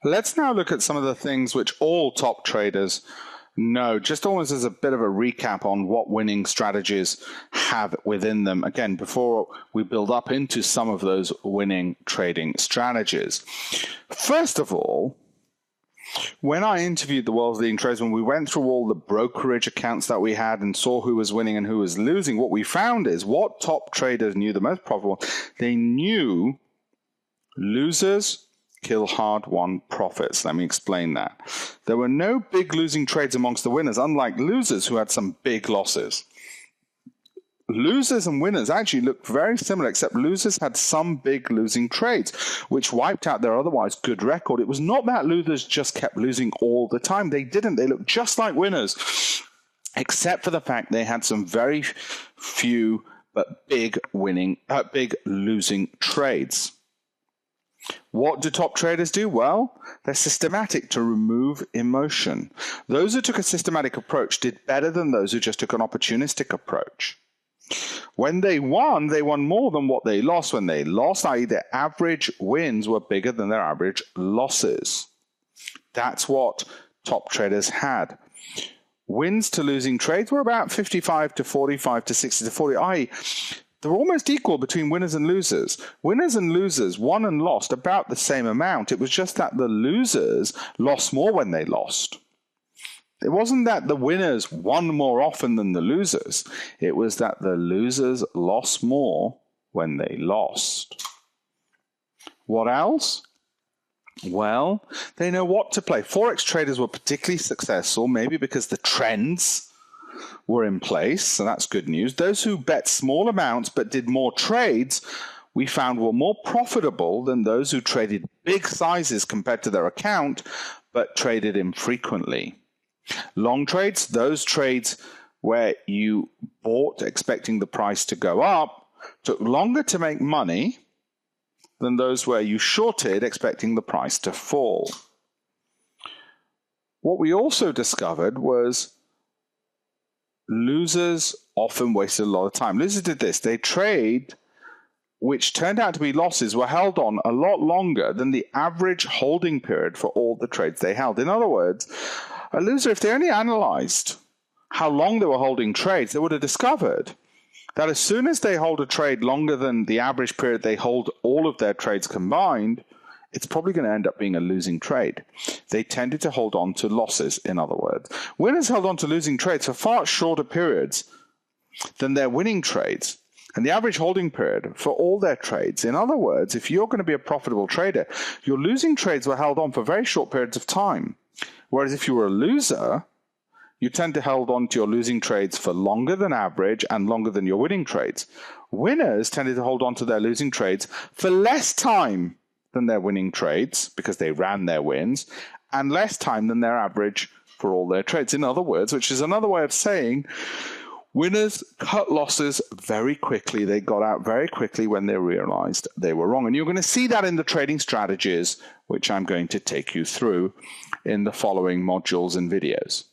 Let's now look at some of the things which all top traders know, just almost as a bit of a recap on what winning strategies have within them. Again, before we build up into some of those winning trading strategies. First of all, when I interviewed the world's leading traders, when we went through all the brokerage accounts that we had and saw who was winning and who was losing, what we found is what top traders knew the most profitable. They knew losers kill hard-won profits. Let me explain that. There were no big losing trades amongst the winners, unlike losers who had some big losses. Losers and winners actually looked very similar, except losers had some big losing trades, which wiped out their otherwise good record. It was not that losers just kept losing all the time. They didn't. They looked just like winners, except for the fact they had some very few but big losing trades. What do top traders do? Well, they're systematic to remove emotion. Those who took a systematic approach did better than those who just took an opportunistic approach. When they won more than what they lost. When they lost, i.e. their average wins were bigger than their average losses. That's what top traders had. Wins to losing trades were about 55 to 45 to 60 to 40, i.e. they're almost equal between winners and losers. Winners and losers won and lost about the same amount. It was just that the losers lost more when they lost. It wasn't that the winners won more often than the losers. It was that the losers lost more when they lost. What else? Well, they know what to play. Forex traders were particularly successful, maybe because the trends were in place, so that's good news. Those who bet small amounts but did more trades, we found were more profitable than those who traded big sizes compared to their account but traded infrequently. Long trades, those trades where you bought expecting the price to go up, took longer to make money than those where you shorted expecting the price to fall. What we also discovered was losers often wasted a lot of time. Losers did this. They trade, which turned out to be losses, were held on a lot longer than the average holding period for all the trades they held. In other words, a loser, if they only analyzed how long they were holding trades, they would have discovered that as soon as they hold a trade longer than the average period they hold all of their trades combined, it's probably going to end up being a losing trade. They tended to hold on to losses, in other words. Winners held on to losing trades for far shorter periods than their winning trades. And the average holding period for all their trades, in other words, if you're going to be a profitable trader, your losing trades were held on for very short periods of time. Whereas if you were a loser, you tend to hold on to your losing trades for longer than average and longer than your winning trades. Winners tended to hold on to their losing trades for less time than their winning trades because they ran their wins, and less time than their average for all their trades. In other words, which is another way of saying winners cut losses very quickly. They got out very quickly when they realized they were wrong. And you're going to see that in the trading strategies, which I'm going to take you through in the following modules and videos.